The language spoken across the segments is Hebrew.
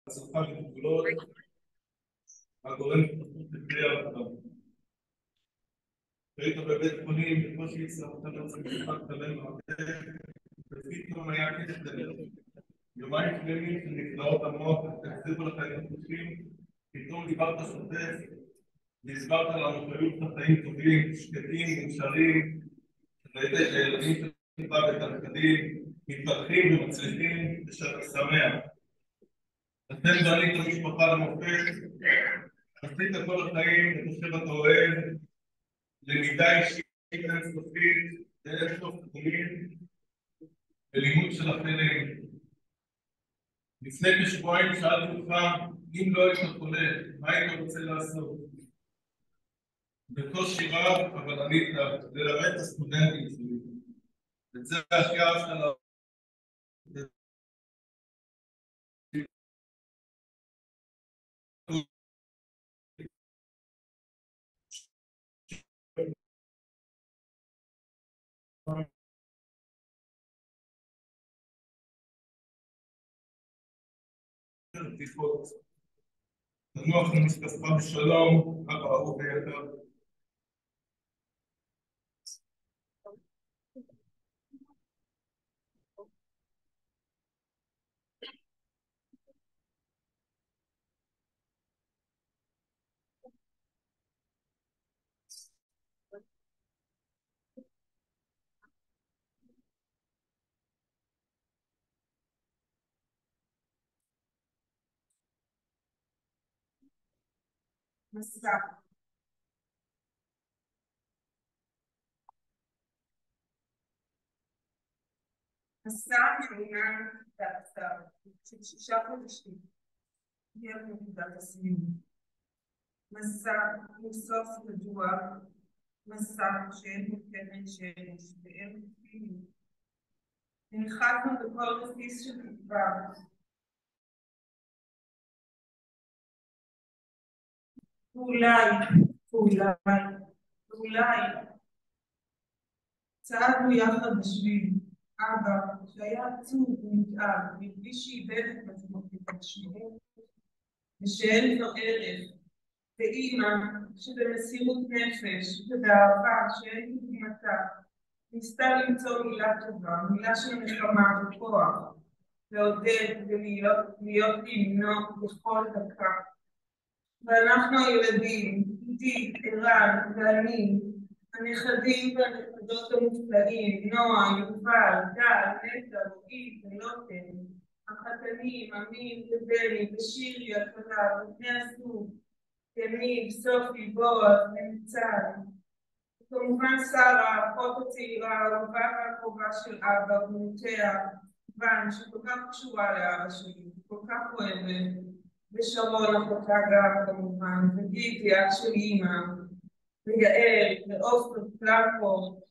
חשופה לגבולות, הגורם להתפתחות בכלי הרחב. היית בבית חולים, בקושי הצטרכת לעצם משפט קדם מרתק, ופתאום היה קשת דרך. יומיים שלמים של נפלאות המוח, תחזירו לך את הפתוחים, פתאום דיברת שוטף, והסברת לנו שהיו לך חיים טובים, שקטים, מאושרים, ראית שהילדים שלך בתפקדים, מתפתחים ומצליחים, ושאתה שמח. אתם בנית המשפחה למופת, עשית כל החיים, את אשר אתה אוהב, למידה אישית אינסופית, לאינסוף תחומים, ולימוד של אחרים. לפני כשבועיים שאלתי אותך, אם לא היית חולה, מה היית רוצה לעשות? בקושי רב, אבל ענית, ללמד את הסטודנטים שלי. את זה הכי אהבת לה. בדיחות. תנוח למשפחה בשלום, אבא אהוב ויקר. מסע. מסע מעונן ועצר של 6 חודשים. הגיע לנקודת הסיום. מסע לסוף ידוע, מסע שאין מוקמת שמש ואין מוקמים. הנחתנו בכל רסיס של תקווה. ואולי צעדנו יחד בשביל אבא שהיה עצוב ומתאר, מבלי שאיבד את עצמו את המשמעות, ושאין לו ערך, ואימא שבמסירות נפש ובאהבה שאין כדוגמתה, ניסתה למצוא מילה טובה, מילה של נחמה וכוח, לעודד ולהיות אימנו בכל דקה. ואנחנו הילדים, איתי, ערן ואני, הנכדים והנכדות המופלאים, נועה, יובל, גל, נטע, רועי ולוטן, החתנים, אמין ובני ושירי הכלה, ובני הזוג, יניב, סופי, בועז, וניצן. וכמובן שרה, האחות הצעירה, האהובה והקרובה של אבא ובנותיה, ון, שכל כך קשורה לאבא שלי, כל כך אוהבת, ושרון אחותה גם כמובן, וגיטי, אח של אימא, ויעל, ועופר, פלאפור,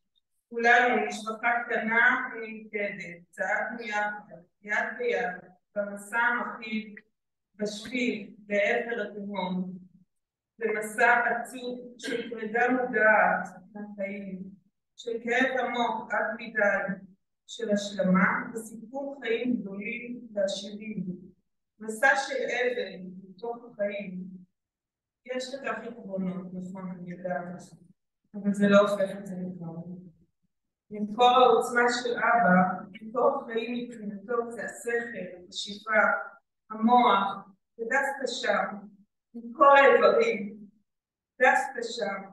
כולנו משפחה קטנה ומתקדת, צעדנו יחד, יד ביד, במסע המכאיב, בשביל, בעבר התהום, במסע עצוב של פרידה מודעת מהחיים, של כאב עמוק עד מדי, של השלמה וסיפור חיים גדולים ועשירים, מסע של אבל בתוך החיים. יש לכך עקרונות, נכון, אני יודעת, אבל זה לא הופך את זה לכלום. מקור העוצמה של אבא, מקור החיים מבחינתו זה השכל, השאיפה, המוח, ודווקא שם, מכל האיברים, דווקא שם,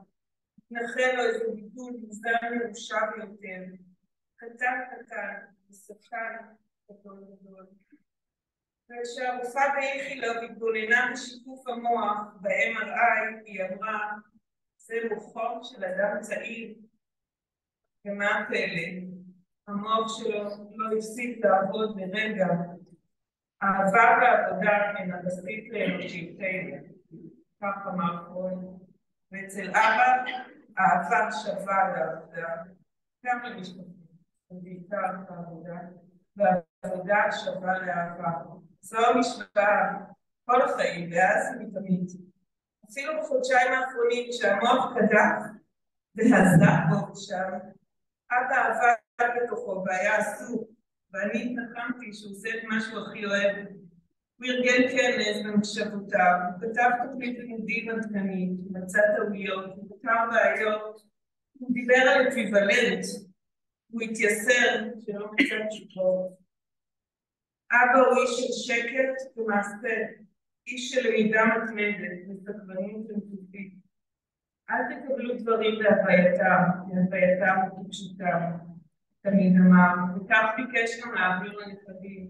מתנחל לו איזה ביטול מוזן מרושע ביותר, קטן קטן, וספקן גדול גדול. וכשהרופאה באיכילוב התבוננה בשיתוף המוח ב-MRI, היא אמרה, זה מוחו של אדם צעיר. ומה הפלא? המוח שלו לא הפסיק לעבוד לרגע. אהבה והעבודה הן הבסיס לאנושיותנו, כך אמר פרויד. ואצל אבא, האהבה שווה לעבודה, גם למשפחה, ובעיקר לעבודה, והעבודה שווה לאהבה. זו המשוואה, כל החיים, ואז מתמיד. אפילו בחודשיים האחרונים, כשהמוח קדח, והזק בו שם, אבא עבד בתוכו והיה עסוק, ואני התנחמתי שהוא עושה את מה שהוא הכי אוהב, הוא ארגן כנס במחשבותיו, הוא כתב תוכנית לימודים עדכנית, הוא מצא טעויות, הוא כתב בעיות, הוא דיבר על אקוויוולנט, הוא התייסר שלא מצא תשובות. אבא הוא איש של שקט ומעשה, איש של למידה מתמדת וסקרנות ומטופית. אל תקבלו דברים בהווייתם וכפשוטם, תמיד אמר, וכך ביקש גם להעביר לנכדים.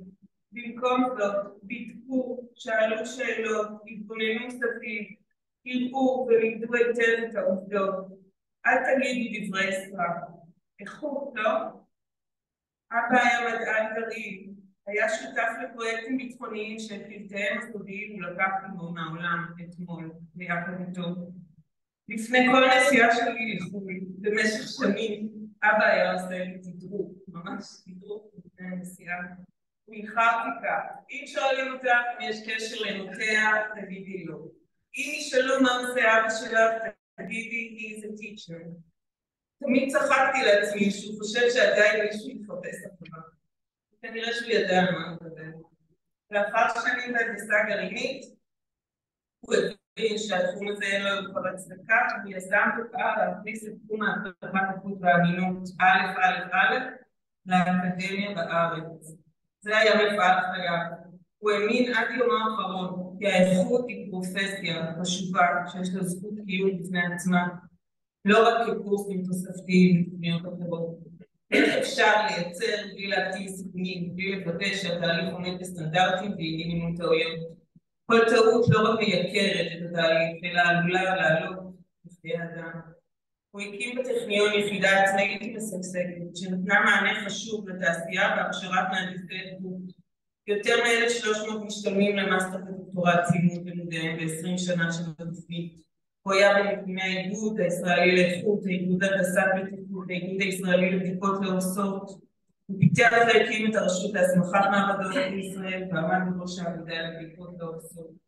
במקום זאת, בדקו, שאלו שאלות, התבוננו סביב, קראו ולימדו היטב את העובדות. אל תגידו דברי סרק. איכות, לא? אבא היה מדען גרעין, היה שותף לפרויקטים ביטחוניים שפרטיהם הסודיים הוא לקח עמו מהעולם אתמול, ביחד איתו. לפני כל נסיעה שלי לחו"ל, במשך שנים, אבא היה עושה לי תדרוך, ממש תדרוך לפני הנסיעה. הוא איחרתי כך, אם שואלים אותך אם יש קשר לנוטע, תגידי לא. אם ישאלו מה עושה אבא שלך, תגידי, he is a teacher. תמיד צחקתי לעצמי שהוא חושב שעדיין מישהו יתחפש אחריו. כנראה שהוא ידע על מה מדבר. לאחר שנים בהנדסה גרעינית, הוא הבין שהתחום הזה אין לו כבר הצדקה, הוא יזם ופעל להכניס את תחום ההבטחת איכות והאמינות א' לאקדמיה בארץ. זה היה מפעל חייו. הוא האמין עד יומו האחרון כי האיכות היא פרופסיה חשובה שיש לה זכות קיום בפני עצמה, לא רק כקורסים תוספתיים ותוכניות אחרות. איך אפשר לייצר בלי להטיל סיכונים, בלי לוודא שהתהליך עומד בסטנדרטים ועם טעויות. כל טעות לא רק מייקרת את התהליך, אלא עלולה לעלות בחיי אדם. הוא הקים בטכניון יחידה עצמאית משגשגת, שנתנה מענה חשוב לתעשייה בהכשרת מהנדסי איכות. יותר מ-1,300 משתלמים למאסטר ודוקטורט סיימו לימודיהם ב-20 שנה של התוכנית. הוא היה במקימי האיגוד הישראלי לאיכות, האיגוד הנדסת בטיחות, האיגוד הישראלי לבדיקות לעושות. הוא פיתח והקים את הרשות להסמכת מעבדות בישראל ועמד בראש האגודה לבדיקות לעושות.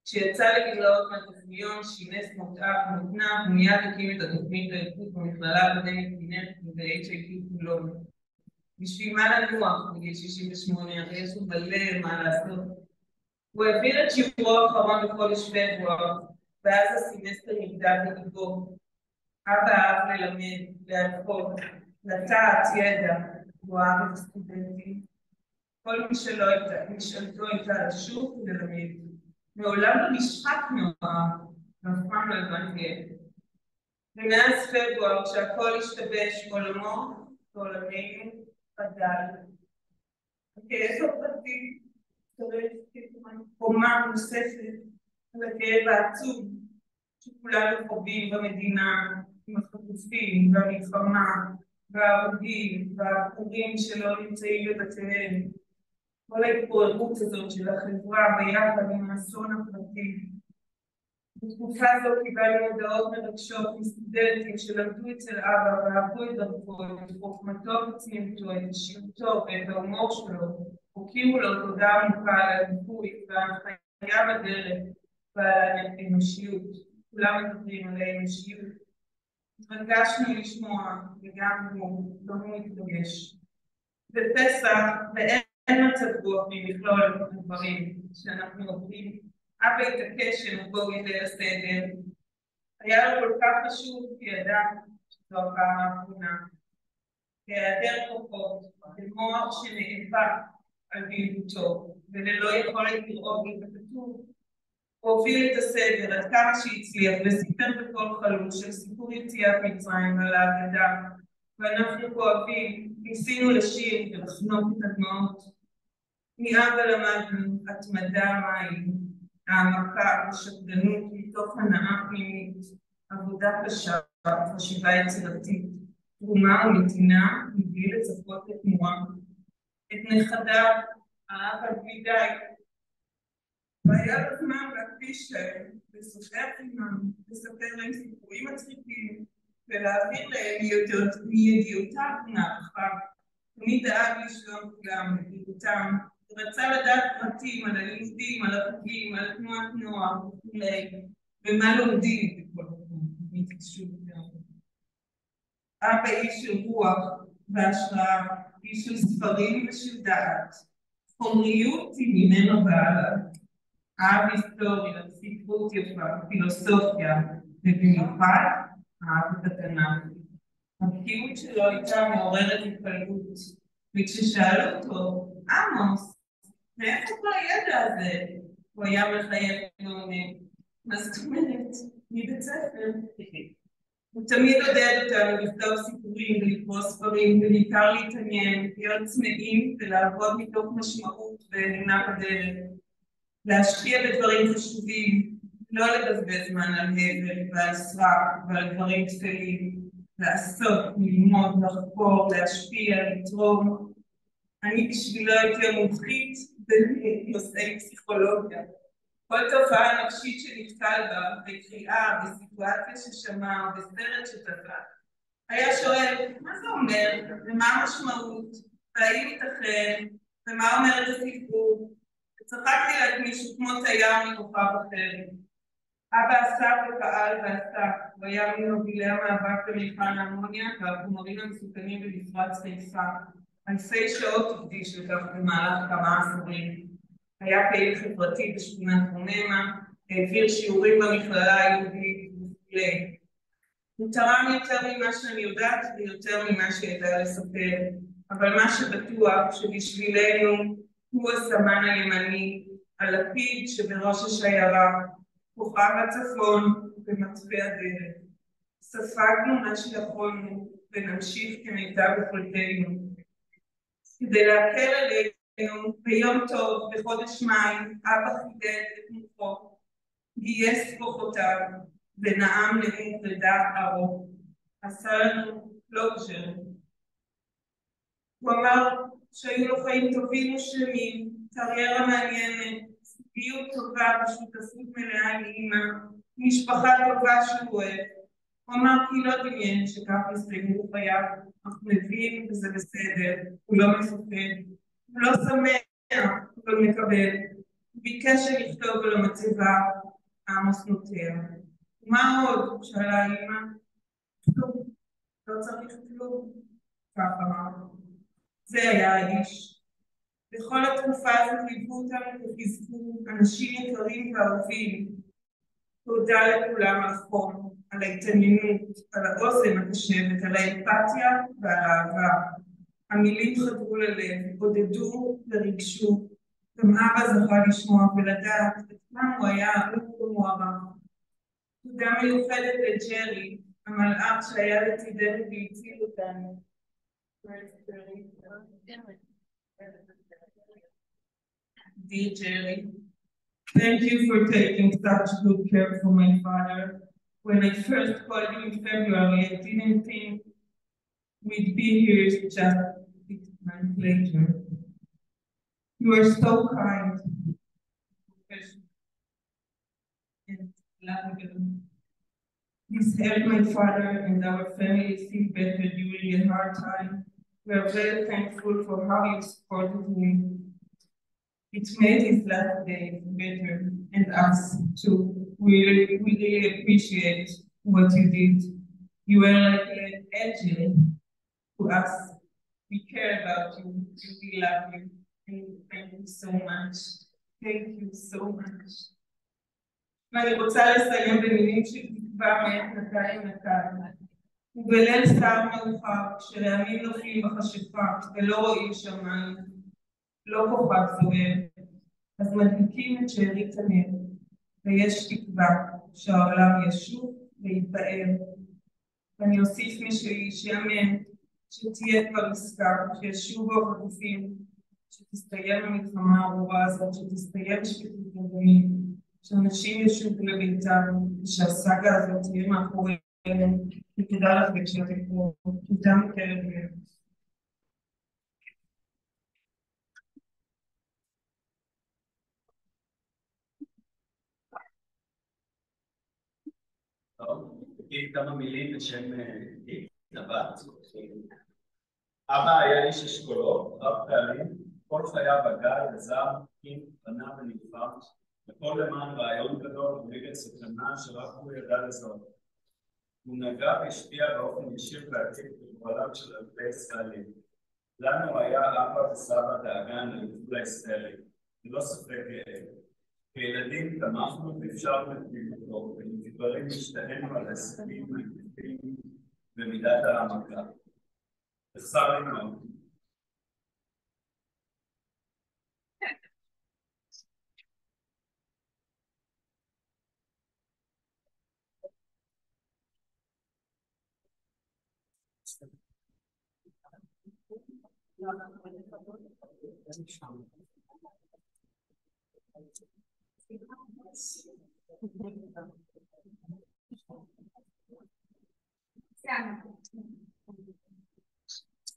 כשיצא לגמלאות מהטכניון, שינס מותנה ומיד הקים את התוכנית לאיכות במכללה האקדמית כנרת וב-HIT כולון. בשביל מה לנוח בגיל 68, הרי יש לו מלא מה לעשות. הוא העביר את שיעורו האחרון בחודש פברואר, ואז הסמסטר נגדל בליבו. אבא אהב ללמד, להנחות, לטעת ידע, הוא אהב את הסטודנטים. כל מי משאלתו הייתה לשוב וללמד. מעולם לא נשחק מאוהב, ואף פעם לא הבנתי. ומאז פברואר, כשהכל השתבש, עולמנו חדל. הכאב הפרטי צריך קומה נוספת על הכאב העצוב שכולנו חווים במדינה, עם החטופים והמלחמה וההרוגים והעקורים שלא נמצאים בבתיהם. כל ההתפוררות הזאת של החברה ביחד עם האסון הפרטי. בתקופה זו קיבלנו הודעות מרגשות מסטודנטים שלמדו אצל אבא ואהבו את דרכו, את חוכמתו וצניעותו, את אישיותו ואת ההומור שלו. הוקיעו לו תודה עמוקה על הדיכוי וההנחיה בדרך ועל האנושיות. כולם מדברים על האנושיות. התרגשנו לשמוע וגם הוא התרגש. בפסח אין מצב רוח ממכלול הדברים שאנחנו עוברים. אבא התעקש שנבוא ליל הסדר. היה לו כל כך חשוב כי ידע שזו הפעם האחרונה. כהיעדר כוחות, במוח שנאבק על בלבותו, וללא יכולת לראות את הכתוב, הוא הוביל את הסדר עד כמה שהצליח וסיפר בכל חלום של סיפור יציאת מצרים על ההגדה, ואנחנו כואבים, ניסינו לשיר ולחנוק את הדמעות. מאבא למדנו התמדה מים, העמקה ושקדנות מתוך הנאה פנימית, עבודה קשה, חשיבה יצירתית, תרומה ונתינה מבלי לצפות לתמורה. את נכדיו אהב על פי די, והיה לו זמן להקדיש להם, לשוחח עמם, לספר להם סיפורים מצחיקים, ולהעביר להם מידיעותיו ומערכיו. תמיד דאג לשלום כולם, לבריאותם, ורצה לדעת פרטים על הלימודים, על החוגים, על תנועת נוער וכולי, ומה לומדים בכל מקום, מתקשור גם. אבא איש של רוח והשראה, איש של ספרים ושל דעת. חומריות היא ממנו והלאה. אהב היסטוריה, ספרות יפה, פילוסופיה, ובמיוחד אהב את התנ"ך. הבקיאות שלו הייתה מעוררת התפלגות, וכששאלו אותו, עמוס, מאיפה כל הידע הזה? הוא היה מחייב ועונה, מה זאת אומרת? מבית ספר. הוא תמיד עודד אותנו לכתוב סיפורים ולקרוא ספרים, ובעיקר להתעניין, להיות צמאים ולעבוד מתוך משמעות ואמונה בדרך. להשקיע בדברים חשובים, לא לבזבז זמן על הבל ועל סרק ועל דברים תפלים, לעשות, ללמוד, לחקור, להשפיע, לתרום. אני בשבילו הייתי המומחית בנושאי פסיכולוגיה. כל תופעה נפשית שנתקל בה, בקריאה, בסיטואציה ששמע או בסרט שטבע, היה שואל, מה זה אומר, ומה המשמעות, והאם ייתכן, ומה אומרת הסיפור. וצחקתי לעצמי שהוא כמו תייר מכוכב אחר. אבא עסק ופעל ועסק, הוא היה ממובילי המאבק במכל האמוניה והחומרים המסוכנים במפרץ חיפה. אלפי שעות הקדיש לכך במהלך כמה עשורים. היה פעיל חברתי בשכונת רוממה, העביר שיעורים במכללה היהודית וכו'. הוא תרם יותר ממה שאני יודעת ויותר ממה שידע לספר, אבל מה שבטוח שבשבילנו הוא הסמן הימני, הלפיד שבראש השיירה, כוכב הצפון ומצפי הדרך. ספגנו מה שיכולנו ונמשיך כמיטב יכולתנו. כדי להקל עלינו ביום טוב בחודש מאי, אבא חידד את מוחו, גייס כוחותיו ונאם נאום פרידה ארוך. עשה לנו לוקז'ר. הוא אמר שהיו לו חיים טובים ושלמים, קריירה מעניינת, זוגיות טובה ושותפות מלאה עם אמא, משפחה טובה שהוא אוהב. הוא אמר כי לא דמיין שכך יסתיימו חייו, אך מבין וזה בסדר, הוא לא מפחד, הוא לא שמח, הוא לא מקבל. הוא ביקש לכתוב על המצבה, עמוס נוטע. מה עוד? שאלה אמא. כלום, לא צריך כלום, כך אמר. זה היה האיש. בכל התקופה הזאת ליוו אותנו וחיזקו אנשים יקרים ואהובים. תודה לכולם על החום, על ההתעניינות, על האוזן הקשבת, על האמפתיה ועל האהבה. המילים חדרו ללב, עודדו וריגשו. גם אבא זכה לשמוע ולדעת את מה הוא היה אהוב ומוערך. תודה מיוחדת לג'רי, המלאך שהיה לצידנו והציל אותנו. Dear Jerry, thank you for taking such good care for my father. When I first called you in February, I didn't think we'd be here just 6 months later. You are so kind, and lovable. This helped my father and our family feel better during a hard time. We are very thankful for how you supported him. It made his last days better, and us too. We really appreciate what you did. You were like an angel to us. We care about you, and we love you, and thank you so much. Thank you so much. ואני רוצה לסיים במילים של תקווה מאת נתן נתן. ובליל סער מאוחר, כשרעמים נופלים בחשיכה ולא רואים שמיים, לא כוכב זוהר, אז מדליקים את שארית הנר, ויש תקווה שהעולם ישוב ויתבאר. ואני אוסיף משלי שאמן, שתהיה כבר עסקה, שישובו החטופים, שתסתיים המלחמה הארורה הזאת, שתסתיים שפיטות הדמים, שאנשים ישובו לביתם, ושהסאגה הזאת תהיה מאחורינו, ותודה לך כשאתם פה, תודה מקרב לב. טוב, תגיד כמה מילים בשם נבט. אבא היה איש אשכולות, רב פעמים, כל חייו בגל, עזר, עם פנה ונדפק, וכל למען רעיון גדול ונגד סכנה שרק הוא ידע לזהות. הוא נגע והשפיע באופן ישיר ועתיד בגורלם של אלפי ישראלים. לנו היה אבא וסבא דאגן לגידול ההיסטרי, ללא ספק כילדים תמכנו ואפשרנו את פעילותו, ומבוגרים השתהינו על ההישגים היפים במידת העמקה. תחסר לי מאוד.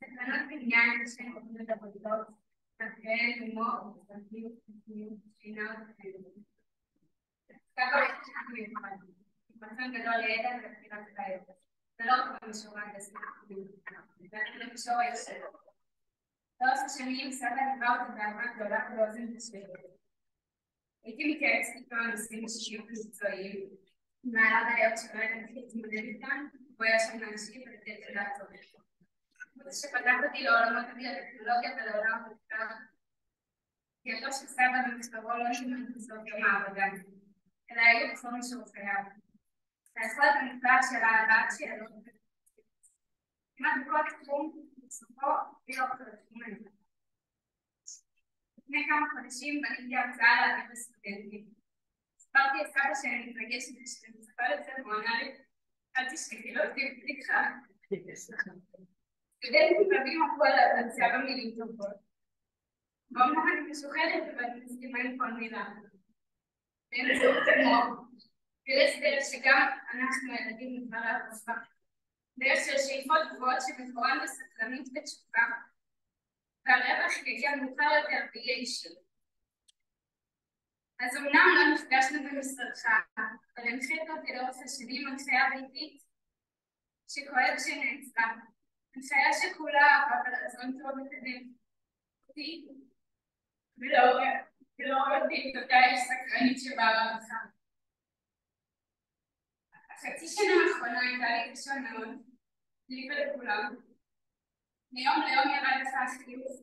תקנות בניין לשם תוכניות עבודות, תפקידי לימור, תפקידים, שינה ותפקידים. ככה יש מיוחד, רצון גדול לידע ולבחינת הבעיות. זה לא רק במישור ההנדסי, זה במישור הישר. לאורך השנים סבא ליווה אותי באהבה גדולה ולאוזן קשבת. הייתי מתייעצת איתו על נושאים אישיים ומקצועיים, מעלה בעיות שלא ידעתי להתמודד איתן, והוא היה שם להקשיב ולתת לי לעצור. זה שפתח אותי לעולמות הטכנולוגיה ולעולם המחקר. ידוע שסבא במכתבו לא נשמע בסוף יום העבודה, אלא היו בכל מישור חייו. היכולת המופלאה של הבת שלו, כמעט בכל תחום, בסופו בלי אוכל לתחומים. לפני כמה חודשים בניתי הרצאה להעביר לסטודנטים. סיפרתי את סבא שאני מתרגשת ושאני מצפה לזה והוא ענה לי, אל תשתקי, לא תהיה בדיחה. סטודנטים רבים אמרו על הרצאה במילים טובות. באומנם אני משוחדת ואני מסכימה עם כל מילה. באמצעות כמו, גילס דרך שגם אנחנו ילדים נקרא להרצאה. דרך של שאיפות גבוהות שמקורן בסקרנות ותשוקה, והרווח יגיע מאוחר יותר ויהיה אישי. אז אמנם לא נפגשנו במשרדך, אבל הנחית אותי לאורך השנים הנחיה ביתית שכואב שנעצרה. הנחיה שכולה אהבה ולרצון טוב לקדם אותי ולא אותי את אותה איש סקרנית שבאה לך. החצי שנה האחרונה הייתה לי קשה מאוד, לי ולכולם. מיום ליום ירד לך החיוך,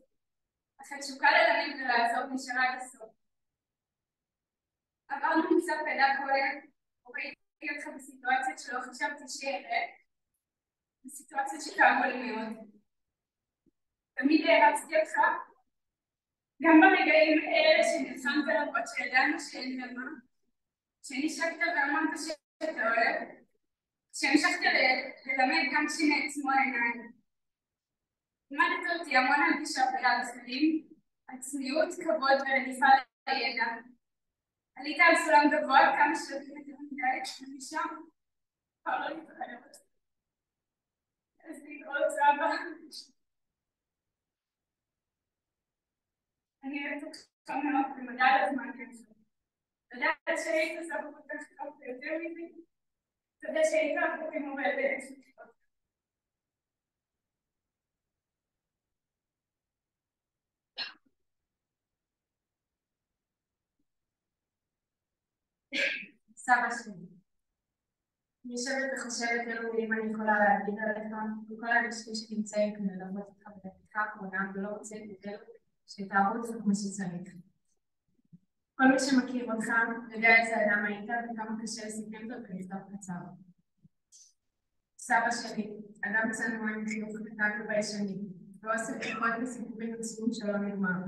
אך התשוקה ללמד ולעזור נשארה עד הסוף. עברנו מצב פדה כואב, וראיתי אותך בסיטואציות שלא חשבתי שאראה, בסיטואציות שכאבו לי מאוד. תמיד הערצתי אותך, גם ברגעים אלה שנלחמת רבות שידענו שאין למה, שנשקת ואמרת שאתה אוהב, שהמשכת ללמד גם כשנעצמו העיניים. לימדת אותי המון על גישה בריאה בחיים, על צניעות, כבוד ורדיפה לידע. עלית על סולם גבוה כמה שלבים יותר מדי, ומשם כבר לא להתראה אותי. אז לקרוא סבא. אני אוהבת אותך מאוד ומדע על הזמן ככה. לדעת שהיית סבא כל כך טוב ויותר מזה, תודה שהיית עבורי מורה בעצם. סבא שלי. אני יושבת וחושבת אילו מילים אני יכולה להגיד עליך, וכל האנשים שנמצאים כאן ללמוד אותך בדקה האחרונה ולא רוצה יותר שתעבוד כמו שצריך. כל מי שמכיר אותך יודע איזה אדם היית וכמה קשה לסכם אותו במכתב קצר. סבא שלי, אדם צנוע עם חיוך קטן וביישני, לא עושה בדיחות וסיפורים עצומים שלא נגמר.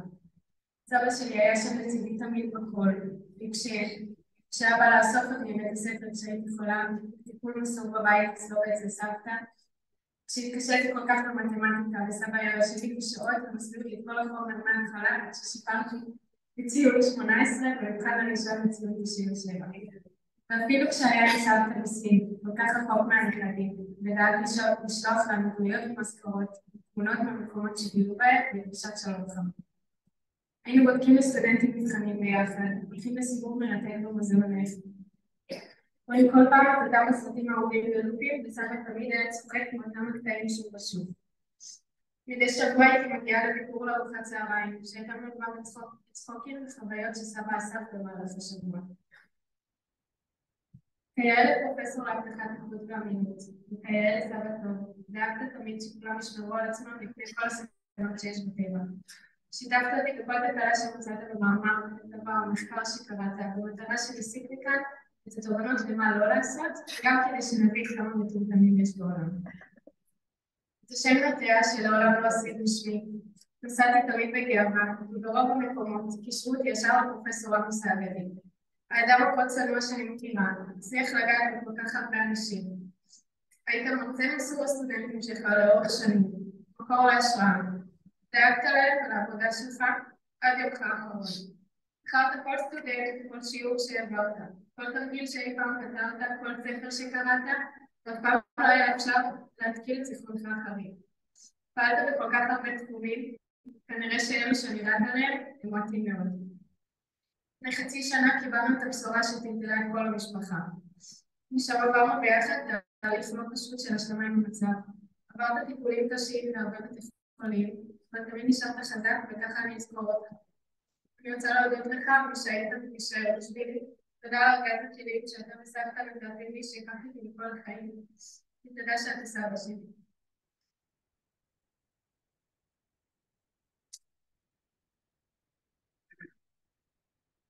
סבא שלי היה שם לצידי תמיד בכל, כשהיה בא לאסוף אותי מבית הספר כשהייתי חולה, טיפול מסור בבית אצלו ואצל סבתא, כשהתקשיתי כל כך במתמטיקה וסבא היה יושב לי בשעות ומסביר לי כל החומר מההתחלה עד ששיפרתי בציון 18 ובמיוחד אני שם בציון 97. ואפילו כשהיה לי סבתא בסין, כל כך רחוק מהנכדים, ודאג לשלוח לנו דמויות ומזכרות, תמונות מהמקומות שגילו בהם ובשעת שלום חם. היינו בודקים לסטודנטים מבחנים ביחד, הולכים לסיבוב מרתק במוזיאון הנפט. רואים כל פעם את אותם הסרטים האהובים ולופים, וסבא תמיד היה צוחק מאותם הקטעים שוב ושוב. מדי שבוע הייתי מגיעה לביקור לארוחת צהריים, שהייתה מדובר בצחוקים וחוויות שסבא אסף במהלך השבוע. כיאה לפרופסור להבטחת איכות ואמינות, וכיאה לסבא טוב, דאגת תמיד שכולם ישמרו על עצמם לפני כל המסקנות שיש בטבע. שיתפת אותי בכל תקלה שמצאת במאמר, בכתבה או מחקר שקראת, במטרה שניסיתי כאן את התובנות ומה לא לעשות, וגם כדי שנבין כמה מטומטמים יש בעולם. את השם נוטע שלעולם לא עשית בשמי, נסעתי תמיד בגאווה, וברוב המקומות קישרו אותי ישר לפרופסור עמוס האגדי. האדם הכל צנוע שאני מכירה, הצליח לגעת בכל כך הרבה אנשים. היית מרצה מסוג הסטודנטים שלך לאורך שנים, מקור להשראה. דאגת להם על העבודה שלך עד יומך האחרון. בחרת כל סטודנט, כל שיעור שהעברת, כל תרגיל שאי פעם כתבת, כל ספר שקראת, ואף פעם לא היה אפשר להתקיל את זיכרונך החריג. פעלת בכל כך הרבה תחומים, כנראה שאלו שנראת עליהם הם מועטים מאוד. לפני חצי שנה קיבלנו את הבשורה שטלטלה את כל המשפחה. משם עברנו ביחד תהליך לא פשוט של השלמה עם המצב. עברת טיפולים קשים והרבה בתי חולים, ותמיד נשארת חזק וככה אני אזכור אותך. אני רוצה להודות לך ושהיית ותישאר בשבילי. תודה על הרגעת הכלים שאתה וסבתא נתתם לי שהקפתי לי כל החיים. ותודה שאת סבא שלי.